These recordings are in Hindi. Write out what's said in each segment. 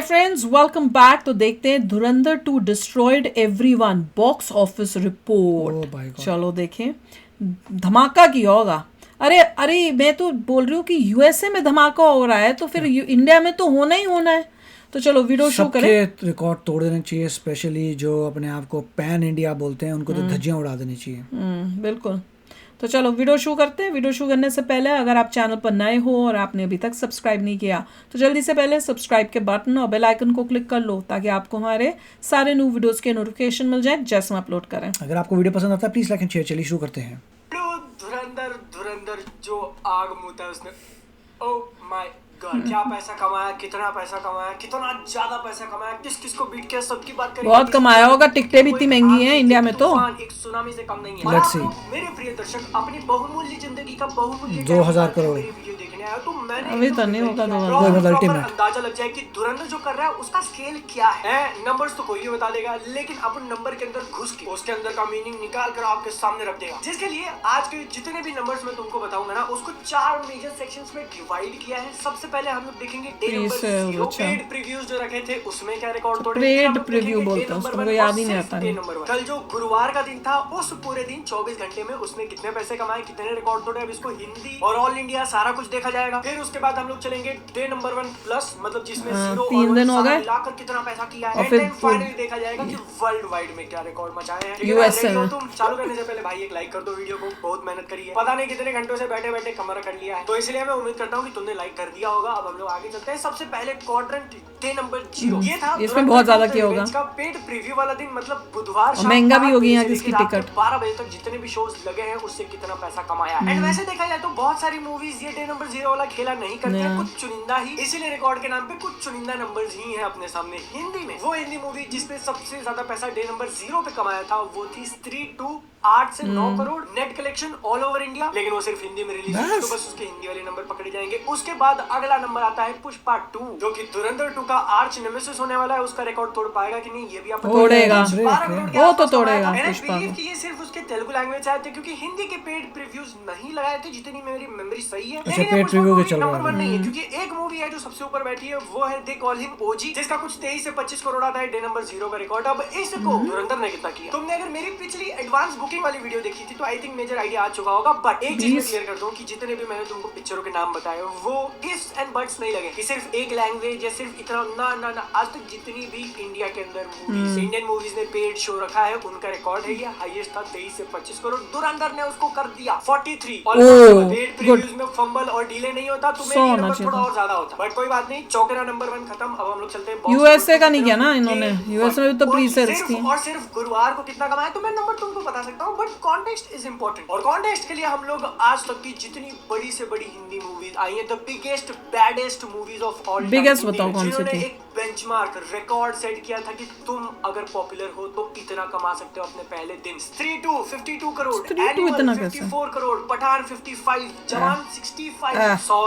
Friends, welcome back. तो देखते हैं धुरंधर 2 destroyed everyone box office report. चलो देखें, धमाका किया होगा। अरे अरे, मैं तो बोल रही हूँ कि यूएसए में धमाका हो रहा है तो फिर इंडिया में तो होना ही होना है। तो चलो वीडियो शो करें। सबके रिकॉर्ड तोड़ देने चाहिए, स्पेशली जो अपने आप को पैन इंडिया बोलते हैं उनको तो धज्जियां उड़ा देनी चाहिए। बिल्कुल। तो चलो वीडियो शो करते हैं। वीडियो शो करने से पहले अगर आप चैनल पर नए हो और आपने अभी तक सब्सक्राइब नहीं किया तो जल्दी से पहले सब्सक्राइब के बटन और बेल आइकन को क्लिक कर लो ताकि आपको हमारे सारे न्यू वीडियोस के नोटिफिकेशन मिल जाए जैसे हम अपलोड करें। अगर आपको वीडियो पसंद आता है प्लीज लाइक एंड शेयर। चलिए शुरू करते हैं। धुरंधर जो आग मुता है उसने, ओ माय गॉड, क्या पैसा कमाया, कितना पैसा कमाया, कितना ज्यादा पैसा कमाया, किस किस को बीट किया, सबकी बात करेंगे। बहुत कमाया होगा, टिकटें भी इतनी महंगी हैं इंडिया में तो एक सुनामी से कम नहीं है। Let's see. मेरे प्रिय दर्शक, अपनी बहुमूल्य जिंदगी का बहुमूल्य 2000 करोड़ वीडियो देखने आए तो मैंने अभी तो नहीं होगा 2000 अंदाजा लग जाए कि धुरंधर जो कर रहा है उसका स्केल क्या है। नंबर्स तो कोई बता देगा, लेकिन अपन नंबर के अंदर घुस के उसके अंदर का मीनिंग निकाल कर आपके सामने रख देगा। जिसके लिए आज के जितने भी नंबर्स मैं तुमको बताऊंगा ना, उसको 4 मेजर सेक्शंस में डिवाइड किया है। सबसे पहले हम लोग देखेंगे डे नंबर 0 पेड प्रीव्यूज जो रखे थे उसमें क्या रिकॉर्ड तोड़े। पेड प्रीव्यू बोलते हैं उसको, याद ही नहीं आता। कल जो गुरुवार का दिन था उस पूरे दिन 24 घंटे में उसने कितने पैसे कमाए, कितने रिकॉर्ड तोड़े, अब इसको हिंदी और ऑल इंडिया सारा कुछ देखा जाएगा। फिर उसके बाद हम लोग चलेंगे डे नंबर 1 प्लस, मतलब जिसमें 0 3 दिन हो गए मिलाकर कितना पैसा किया है। और फिर फाइनली देखा जाएगा कि वर्ल्ड वाइड में क्या रिकॉर्ड मचाए हैं। यूएसए में। तुम चालू करने से पहले भाई एक लाइक कर दो वीडियो को, बहुत मेहनत करी है, पता नहीं कितने घंटों से बैठे बैठे कमरा कर लिया है, तो इसलिए मैं उम्मीद करता हूँ कि तुमने लाइक कर दिया होगा। अब हम लोग आगे चलते हैं। सबसे पहले क्वाड्रेंट डे नंबर 0 ये था, इसमें बहुत ज्यादा किया होगा। इसका पेड प्रीव्यू वाला दिन, मतलब बुधवार महंगा भी होगी यहाँ किसकी टिकट। 12 बजे तक जितने भी शोज लगे हैं उससे कितना पैसा कमाया। एंड वैसे देखा जाए तो बहुत सारी मूवीज ये डे नंबर 0 वाला खेला नहीं करते हैं, कुछ चुनिंदा ही, इसीलिए रिकॉर्ड के नाम पे कुछ चुनिंदा नंबर्स ही हैं अपने सामने। हिंदी में वो हिंदी मूवी जिसने सबसे ज्यादा पैसा डे नंबर 0 पे कमाया था वो थी स्त्री 2, 8 से 9 crore net collection all over India, लेकिन वो सिर्फ हिंदी में रिलीज हुई तो बस उसके हिंदी वाले नंबर पकड़े जाएंगे। उसके बाद अगला नंबर आता है पुष्पा 2, जो कि धुरंधर 2 का आर्च नेमेसिस होने वाला है। उसका रिकॉर्ड तोड़ पाएगा कि नहीं ये भी आप तोड़ेगा, वो तो तोड़ेगा पुष्पा। ये सिर्फ उसके तेलुगु लैंग्वेज आए थे क्योंकि हिंदी के पेड प्रीव्यूज नहीं लगाए थे, जितनी मेरी मेमोरी सही है। अच्छा, पेड प्रीव्यू के चल रहा है। नंबर 1 नहीं है क्योंकि एक मूवी है जो सबसे ऊपर बैठी है, वो है दे कॉल हिम ओजी, जिसका कुछ 23 से 25 करोड़ आता है डे नंबर 0 का रिकॉर्ड। अब इसको धुरंधर ने कितना किया? तुमने अगर मेरी पिछली एडवांस बुकिंग वाली वीडियो देखी थी तो आई थिंक मेजर आइडिया आ चुका होगा। बट एक चीज मैं क्लियर कर दूं कि जितने भी मैंने तुमको पिक्चरों के नाम बताए वो इफ्स एंड बट्स नहीं लगे कि सिर्फ एक लैंग्वेज या सिर्फ इतना, ना ना ना। आज तक जितनी भी इंडिया के अंदर मूवीज, इंडियन मूवीज ने पेड शो रखा है उनका रिकॉर्ड है ये हाईएस्ट था 23 से 25 करोड़। धुरंधर ने उसको कर दिया 43। पेड प्रीव्यूज में फंबल और डिले नहीं होता, तुम्हें ये नंबर थोड़ा और ज्यादा होता, बट कोई बात नहीं। चौकरा नंबर 1 खत्म। अब हम लोग चलते हैं यूएसए का नहीं किया ना इन्होंने, यूएसए में तो प्री सेल्स थी। और सिर्फ गुरुवार को कितना कमाया तो मैं नंबर तुमको बता सकता हूँ, बट कॉन्टेक्स्ट इज इंपॉर्टेंट। और कॉन्टेक्स्ट के लिए हम लोग आज तक की जितनी बड़ी से बड़ी हिंदी मूवीज आई है, the biggest baddest movies of all, biggest बताओ कौन सी थी? एक बेंचमार्क रिकॉर्ड सेट किया था कि तुम अगर पॉपुलर हो तो इतना कमा सकते हो अपने पहले दिन। स्त्री 2 52 करोड़, एनिमल 54 करोड़, पठान 55, जवान 65।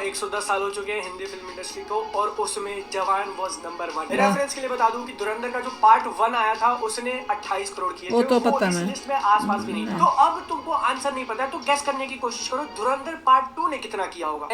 110 साल हो चुके हैं हिंदी फिल्म इंडस्ट्री को और उसमें जवान वाज नंबर 1। रेफरेंस के लिए बता दूं कि धुरंधर का जो पार्ट 1 आया था उसने 28 करोड़ किए थे, वो तो पता है, लिस्ट में आसपास भी नहीं था। तो अब तुमको आंसर नहीं पता है तो गेस करने की कोशिश करो, धुरंधर पार्ट 2 ने कितना किया होगा।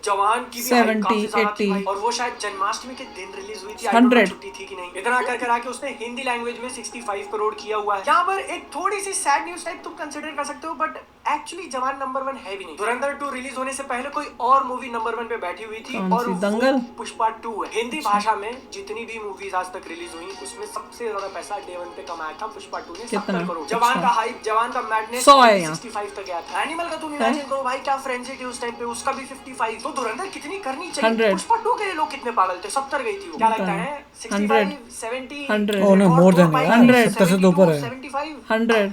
जवान की भी 70, 80 और वो शायद जन्माष्टमी के दिन रिलीज हुई थी, 100 छुट्टी थी कि नहीं। इतना कर आके उसने हिंदी लैंग्वेज में 65 करोड़ किया हुआ है। यहाँ पर एक थोड़ी सी सैड न्यूज टाइप तुम कंसिडर कर सकते हो, बट एक्चुअली जवान नंबर 1 है भी नहीं। धुरंधर 2 रिलीज होने से पहले कोई और मूवी नंबर 1 पे बैठी हुई थी और दंगल पुष्पा 2 है। हिंदी भाषा में जितनी भी मूवीज आज तक रिलीज हुई उसमें सबसे ज्यादा पैसा डे 1 पे कमाया था पुष्पा 2 ने, 70 करोड़। जवान का हाइप, जवान का मैडनेस 65 तक गया था। एनिमल का तुम इमेजिन करो भाई, क्या फ्रेंजी थी उस टाइम पे, उसका भी 55। तो धुरंधर कितनी करनी चाहिए? पुष्पा 2 के लिए लोग कितने पागल थे, 70 गई थी वो। क्या लगता है 65, 70? 100 ओह नो, मोर देन 100, 70 से ऊपर है। 75, 100।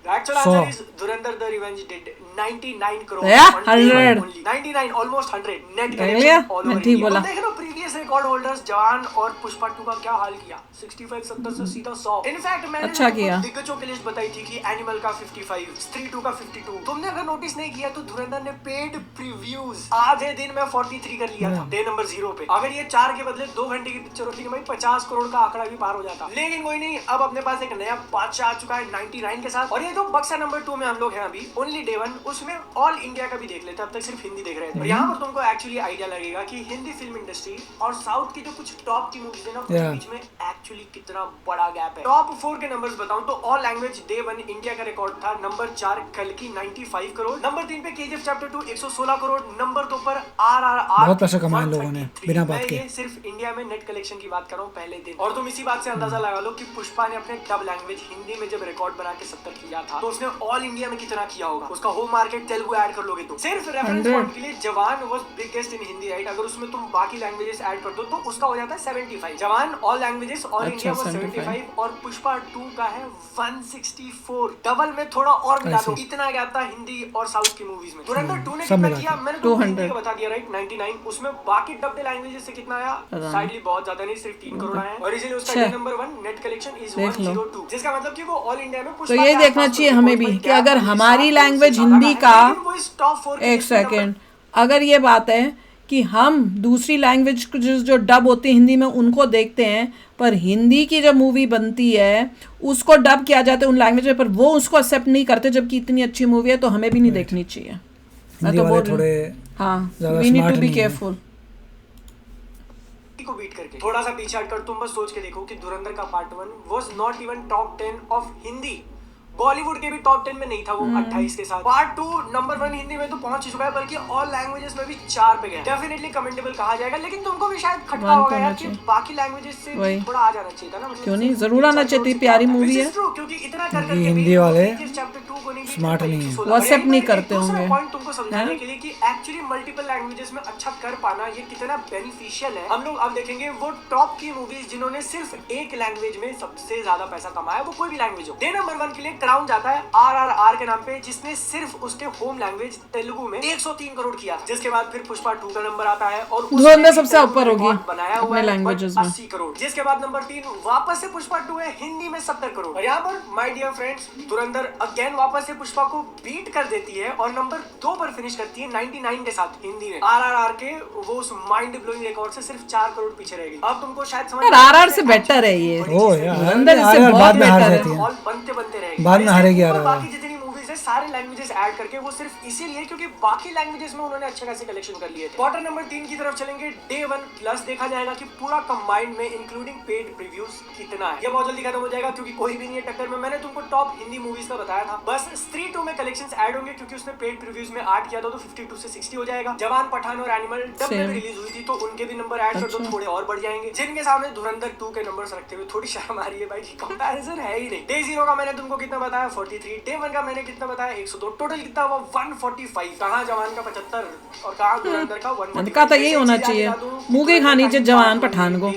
The actual answer is Dhurandhar the Revenge did 99 crore. Yeah, on day 100. one only. 99, almost 100 net Yeah, collection all over ठीक India. बोला। तो देख लो प्रीवियस रिकॉर्ड होल्डर्स जवान और पुष्पा 2 का क्या हाल किया, 65 70 से सीधा 100। इनफैक्ट मैंने अच्छा किया। दिग्गजों की लिस्ट बताई थी कि एनिमल का 55, स्त्री 2 का 52। तुमने अगर नोटिस नहीं किया तो धुरंधर ने पेड प्रीव्यूज आधे दिन में 43 कर लिया था डे नंबर 0 पे। अगर ये 4 के बदले 2 घंटे की पिक्चर होती है भाई 50 करोड़ का आंकड़ा भी पार हो जाता। लेकिन कोई नहीं, अब अपने पास एक नया बादशाह आ चुका है 99 के साथ। और ये जो बक्सा नंबर 2 में हम लोग हैं अभी, ओनली डे 1, उसमें ऑल इंडिया का भी देख लेते हैं, अब तक सिर्फ हिंदी देख रहे थे। और यहाँ पर तुमको एक्चुअली आइडिया लगेगा कि हिंदी फिल्म इंडस्ट्री और साउथ की जो कुछ टॉप की मूवीज है ना उसके बीच में एक्चुअली कितना बड़ा गैप है। टॉप 4 के नंबर्स बताऊं तो ऑल लैंग्वेज डे 1 इंडिया का रिकॉर्ड था। नंबर 4 कल्कि 95 करोड़, नंबर 3 पे केजीएफ चैप्टर 2 116 करोड़, नंबर 2 पर आरआरआर बहुत पैसा कमाया लोगों ने बिना बात के। ये सिर्फ इंडिया में नेट कलेक्शन की बात कर रहा हूँ पहले दिन। और तुम इसी बात से अंदाजा लगा लो कि पुष्पा ने अपने डब लैंग्वेज हिंदी में जब रिकॉर्ड बना के 70 किया था तो उसने ऑल इंडिया में कितना किया होगा। उसका होम मार्केट तेलुगु ऐड कर लोगे तो सिर्फ रेफरेंस पॉइंट के लिए जवान was biggest in Hindi right. अगर उसमें तुम बाकी लैंग्वेजेस ऐड कर दो तो उसका हो जाता है 75। जवान all languages all India was 75 और पुष्पा 2 का है 164। डबल में थोड़ा और मिला दो, इतना गैप था हिंदी और साउथ की मूवीज में। धुरंधर 2 ने कितना किया मैंने तो हिंदी का बता दिया राइट 99। उसमें बाकी डब्ड लैंग्वेजेस से कितना आया साइडली बहुत ज्यादा नहीं, सिर्फ 3 करोड़ आए और इसीलिए उसका नंबर 1 नेट कलेक्शन इज 102, जिसका मतलब कि वो ऑल इंडिया में तो ये देखना चाहिए हमें भी कि अगर हमारी लैंग्वेज हिंदी का, एक सेकेंड, अगर ये बात है कि हम दूसरी लैंग्वेज जो डब होती है हिंदी में उनको देखते हैं, पर हिंदी की जब मूवी बनती है उसको डब किया जाता है उन लैंग्वेज में, पर वो उसको एक्सेप्ट नहीं करते जबकि इतनी अच्छी मूवी है, तो हमें भी नहीं देखनी चाहिए। मैं तो बोल रही हूँ हाँ, we need to be careful. को बीट करके थोड़ा सा पीछे हटकर तुम बस सोच के देखो कि धुरंधर का part 1 was not even top 10 of Hindi. Bollywood के भी टॉप 10 में नहीं था वो 28 के साथ। पार्ट 2 नंबर 1 हिंदी में तो पहुंच चुका है, बल्कि ऑल लैंग्वेजेस में भी 4 पे गया। डेफिनेटली कमेंटेबल कहा जाएगा, लेकिन तुमको भी शायद खटका होगा यार कि बाकी लैंग्वेजेस से थोड़ा आ जाना चाहिए था ना। क्यों नहीं, जरूर आना चाहिए, प्यारी मूवी है। क्योंकि इतना कर करके हिंदी वाले चैप्टर 2 को नहीं स्मार्ट नहीं है, वो एक्सेप्ट नहीं करते होंगे। पॉइंट तुमको समझाने के लिए कि एक्चुअली मल्टीपल लैंग्वेजेस में अच्छा कर पाना ये कितना बेनिफिशियल है। हम लोग अब देखेंगे वो टॉप की मूवीज जिन्होंने सिर्फ एक लैंग्वेज में सबसे ज्यादा पैसा कमाया, वो कोई भी लैंग्वेज हो। डे नंबर 1 के लिए क्राउन जाता है आरआरआर के नाम पे, जिसने सिर्फ उसके होम लैंग्वेज तेलुगु में 103 करोड़ किया। जिसके बाद फिर पुष्पा 2 का नंबर आता है और उसने सबसे ऊपर होगी बनाया हुआ है लैंग्वेजेस में 80 करोड़। जिसके बाद नंबर 3 वापस से पुष्पा 2 है हिंदी में 70 करोड़। और यहाँ पर my dear friends Dhurandhar again वापस से पुष्पा को बीट कर देती है और नंबर 2 पर फिनिश करती है 99 के साथ हिंदी में। आरआरआर के वो उस माइंड ब्लोइंग रिकॉर्ड से सिर्फ 4 करोड़ पीछे रहेगी। अब तुमको शायद समझ आरआर से बेटर है ये, ओ यार धुरंधर इससे बहुत बेटर है। ऑल बनते रहेगी, बाद में हारेगी आरआर। बाकी जितनी मूवीज है सारे लैंग्वेजेस ऐड करके वो सिर्फ इसीलिए क्योंकि बाकी लैंग्वेजेस में उन्होंने अच्छे खासे कलेक्शन कर लिए थे। क्वार्टर नंबर 3 की तरफ चलेंगे। डे 1 प्लस देखा जाएगा कि पूरा कंबाइंड में इंक्लूडिंग पेड प्रीव्यूज कितना है। ये बहुत जल्दी खत्म हो जाएगा क्योंकि कोई भी नहीं है टक्कर में। मैंने तुमको टॉप हिंदी मूवीज का बताया था, बस स्त्री 2 में कलेक्शंस ऐड होंगे क्योंकि उसने पेड प्रीव्यूज में 8 किया था तो 52 से 60 हो जाएगा। जवान, पठान और एनिमल डब में रिलीज हुई थी तो उनके भी नंबर ऐड कर दो, थोड़े और बढ़ जाएंगे। जिनके सामने धुरंधर 2 के नंबर्स रखते हुए थोड़ी शर्म आ रही है भाई, कंपैरिजन है ही नहीं। डे 0 का मैंने तुमको कितना बताया 43, डे 1 का मैंने कितना बताया 102, टोटल कितना हुआ 145। कहाँ जवान का 75 और कहाँ धुरंधर का 145। का तो यही होना चाहिए, मूंगे खानी चाहिए जवान पठान को।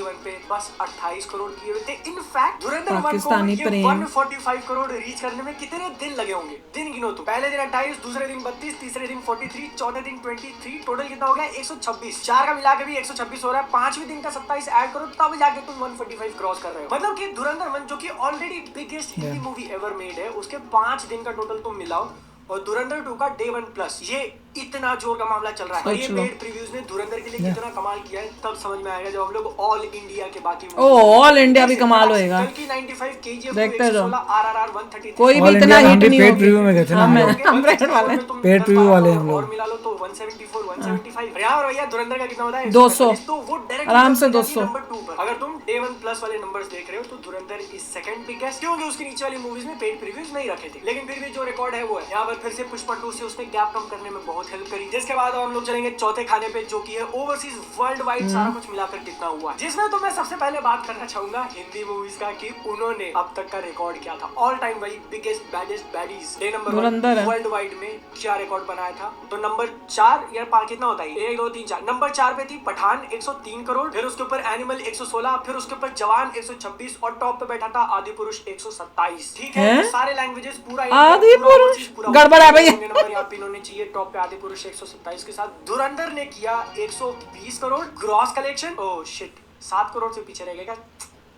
बस 28 करोड़ किए हुए थे। इनफैक्ट धुरंधर पाकिस्तानी प्रेम 145 करोड़ रीच करने में कितने दिन लगे होंगे, दिन गिनो तो। पहले दिन 28, दूसरे दिन 32, तीसरे दिन 43, चौथे दिन 23, टोटल कितना हो गया 126। 4 का मिला के भी 126 हो रहा है। 5वें दिन का 27 ऐड करो तब जाके तुम 145 क्रॉस कर रहे हो। मतलब कि धुरंधर 1 जो कि already biggest Hindi movie ever made है, उसके 5 दिन का टोटल तुम मिलाओ और धुरंधर 2 का डे 1 प्लस, ये इतना जोर का मामला चल रहा है। और ये पेड प्रीव्यूज ने धुरंधर के लिए कितना कमाल किया है तब समझ में आएगा जब हम लोग ऑल इंडिया के बाकी ऑल इंडिया भी कमाल होएगा। बल्कि 95 केजीएफ देखते रहो, आरआरआर 133 कोई भी इतना हिट नहीं पेड प्रीव्यू में गए थे ना हम रेड वाले, पेड प्रीव्यू वाले हम और लोग। मिला लो तो 174 175। यार भैया धुरंधर का कितना होता है 200, तो वो डायरेक्ट आराम से 200। नंबर 2 पर। अगर तुम डे 1 प्लस वाले नंबर्स देख रहे हो तो धुरंधर इज सेकंड बिगेस्ट, क्योंकि उसके नीचे वाली मूवीज में पेड प्रीव्यूज नहीं रखे थे, लेकिन फिर भी जो रिकॉर्ड है वो है। यहाँ पर फिर से पुष्पा 2 से उसने गैप कम करने में बहुत हेल्प करी। जिसके बाद हम लोग चलेंगे चौथे खाने पे जो कि है ओवरसीज वर्ल्ड वाइड सारा कुछ मिलाकर कितना हुआ, जिसमें तो मैं सबसे पहले बात करना चाहूंगा हिंदी मूवीज का कि उन्होंने अब तक का रिकॉर्ड क्या था। ऑल टाइम वही biggest baddest baddies day number 1 world wide में क्या रिकॉर्ड बनाया था। तो नंबर 4 यार कितना होता है 1 2 3 4, नंबर 4 पे थी पठान 103 करोड़, फिर उसके ऊपर एनिमल 116, फिर उसके ऊपर जवान 126 और टॉप पे बैठा था आदि पुरुष 127। ठीक है, सारे लैंग्वेजेस पूरा आदि पुरुष गड़बड़ है भैया। नंबर यहाँ पे इन्होंने चाहिए टॉप पे आदि पुरुष 127 के साथ। धुरंधर ने किया 120 crore gross collection. Oh shit, 7 crore से पीछे रह गया।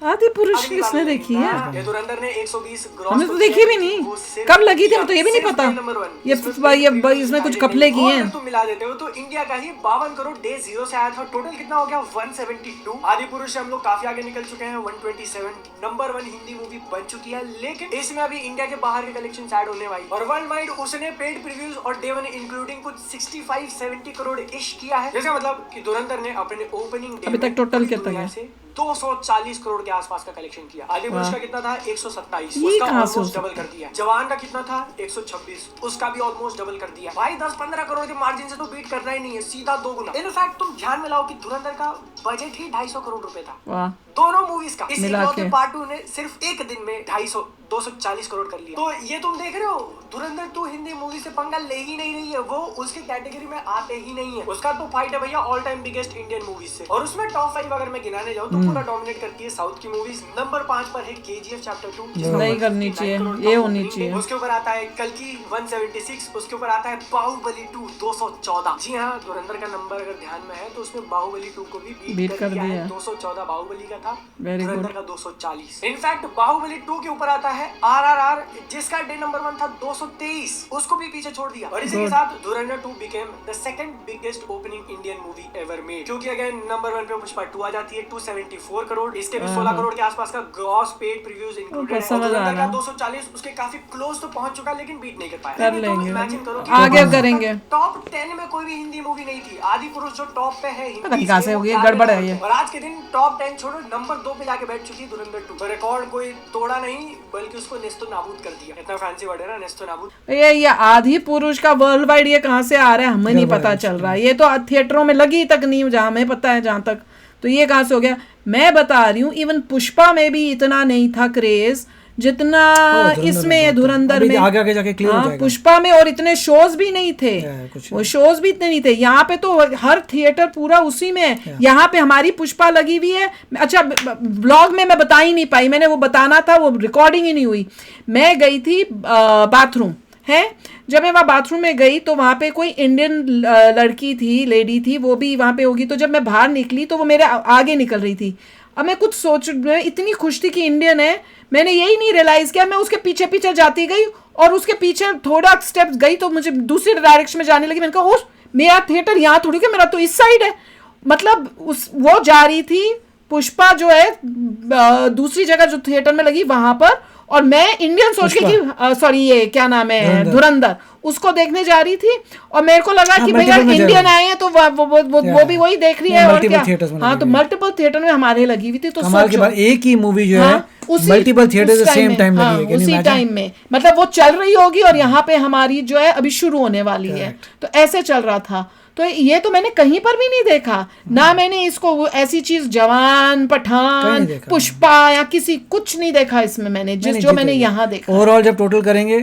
आदि पुरुष किसने देखी है? ये धुरंधर ने 120 ग्रॉस हमने तो देखी भी नहीं, कब लगी थी हम तो ये भी नहीं पता। ये इसमें कुछ कपले किए हैं। तुम मिला देते हो तो इंडिया का ही 52 करोड़ डे 0 से आया था। टोटल कितना हो गया? 172। आदि पुरुष से हम लोग काफी आगे निकल चुके हैं। 127 नंबर 1 हिंदी मूवी बन चुकी है, लेकिन इसमें अभी इंडिया के बाहर के कलेक्शन ऐड होने वाली और वर्ल्ड वाइड उसने पेड प्रीव्यूज और डे 1 इंक्लूडिंग कुछ 65-70 करोड़ इश किया है। जैसे मतलब कि धुरंधर ने अपने ओपनिंग अभी तक टोटल कितना है? 240 करोड़ के आसपास का कलेक्शन किया। आदि पुरुष का कितना था? 127, ये उसका कहाँ से ऑलमोस्ट डबल कर दिया। जवान का कितना था? 126, उसका भी ऑलमोस्ट डबल कर दिया। भाई 10-15 करोड़ के मार्जिन से तो बीट करना ही नहीं है, सीधा 2 गुना। इनफैक्ट तुम ध्यान में लाओ कि धुरंधर का बजट ही 250 करोड़ रुपए था। वाह, दोनों मूवीज का। इसी मिला के पार्ट 2 ने सिर्फ एक दिन में 240 करोड़ कर लिया। तो ये तुम देख रहे हो, धुरंधर 2 हिंदी मूवी से पंगा ले ही नहीं रही है, वो उसकी कैटेगरी में आते ही नहीं है। उसका तो फाइट है भैया all time biggest Indian movies से, और उसमें टॉप 5 अगर मैं गिनाने जाऊं तो पूरा डोमिनेट करती है साउथ की मूवीज। नंबर 5 पर है KGF चैप्टर 2, नहीं करनी चाहिए, ये होनी चाहिए। उसके ऊपर आता है कल्कि 176, उसके ऊपर आता है बाहुबली 2 214। जी हाँ, धुरंधर का नंबर अगर ध्यान में है तो उसमें बाहुबली 2 को भी बीट कर दिया है। 214 बाहुबली का था, धुरंधर का 240। इनफैक्ट बाहुबली 2 के ऊपर आता है RRR, जिसका डे नंबर 1 था 223, उसको भी पीछे छोड़ दिया। और इसी के साथ धुरंधर 2 became the second biggest opening Indian movie ever made, क्योंकि अगेन नंबर 1 पे पुष्पा 2 आ जाती है 274 करोड़। इसके भी 16 करोड़ के आसपास का ग्रॉस पेड प्रीव्यूज इंक्लूडेड है। धुरंधर का 240 उसके काफी क्लोज तो पहुंच चुका, लेकिन बीट नहीं कर पाया। कर लेंगे, इमेजिन करो कि आगे करेंगे। टॉप 10 में कोई भी हिंदी मूवी नहीं थी। आदि पुरुष जो टॉप पे है हिंदी कहां से हो गई, गड़बड़ है ये। और आज के दिन टॉप 10 छोड़ो, नंबर 2 पे जाके बैठ चुकी है धुरंधर 2। तो रिकॉर्ड कोई तोड़ा नहीं, बल्कि उसको नेस्तो नाबूद कर दिया। इतना फैंसी वर्ड है ना, नेस्तो नाबूद। ये आदि पुरुष का वर्ल्ड वाइड ये कहाँ से आ रहा है हमें नहीं पता चल रहा है। ये तो थिएटरों में लगी तक नहीं, जहाँ हमें पता है जहाँ तक, तो ये कहाँ से हो गया। मैं बता रही हूँ इवन पुष्पा में भी इतना नहीं था क्रेज जितना इसमें धुरंधर में। आगे जाके क्लियर हो जाएगा। पुष्पा में और इतने शोज भी नहीं थे, वो शोज भी इतने नहीं थे। यहाँ पे तो हर थिएटर पूरा उसी में है। यहाँ पे हमारी पुष्पा लगी हुई है। अच्छा, ब्लॉग में मैं बता ही नहीं पाई, मैंने वो बताना था, वो रिकॉर्डिंग ही नहीं हुई। मैं गई थी बाथरूम है, जब मैं वहाँ बाथरूम में गई तो वहाँ पे कोई इंडियन लड़की थी, लेडी थी, वो भी वहाँ पे होगी। तो जब मैं बाहर निकली तो वो मेरे आगे निकल रही थी। अब मैं कुछ सोच, मैं इतनी खुश थी कि इंडियन है, मैंने यही नहीं रियलाइज किया। मैं उसके पीछे पीछे जाती गई और उसके पीछे थोड़ा स्टेप गई तो मुझे दूसरी डायरेक्शन में जाने लगी। मैंने कहा ओ मेरा थिएटर यहाँ थोड़ी कि मेरा तो इस साइड है। मतलब वो जा रही थी पुष्पा जो है दूसरी जगह जो थिएटर में लगी वहां पर, और मैं इंडियन सोच के कि सॉरी ये क्या नाम है धुरंधर, उसको देखने जा रही थी। और मेरे को लगा कि भैया इंडियन आए हैं तो वो भी वही देख रही है। और क्या, हाँ, तो मल्टीपल थिएटर में हमारे लगी हुई थी। तो कमाल की बात, एक ही मूवी जो है मल्टीपल थिएटर सेम टाइम लगी है, उसी टाइम में, मतलब वो चल रही होगी और यहाँ पे हमारी जो है अभी शुरू होने वाली है। तो ऐसे चल रहा था। तो ये तो मैंने कहीं पर भी नहीं देखा ना, मैंने इसको ऐसी चीज जवान, पठान, पुष्पा या किसी कुछ नहीं देखा इसमें मैंने, जो मैंने यहाँ देखा। ओवरऑल जब टोटल करेंगे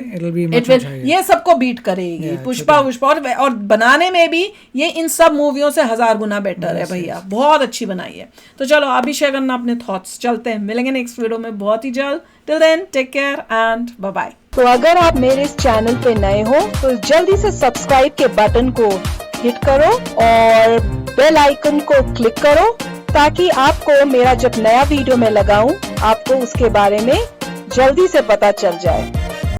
ये सबको बीट करेगी पुष्पा। और बनाने में भी ये इन सब मूवियों से 1000 गुना बेटर है भैया, बहुत अच्छी बनाई है। तो चलो आप भी शेयर करना अपने थॉट्स। चलते हैं, मिलेंगे नेक्स्ट वीडियो में बहुत ही जल्द। Till then take care and bye bye. तो अगर आप मेरे इस चैनल पे नए हो तो जल्दी से सब्सक्राइब के बटन को हिट करो और बेल आइकन को क्लिक करो, ताकि आपको मेरा जब नया वीडियो मैं लगाऊं आपको उसके बारे में जल्दी से पता चल जाए।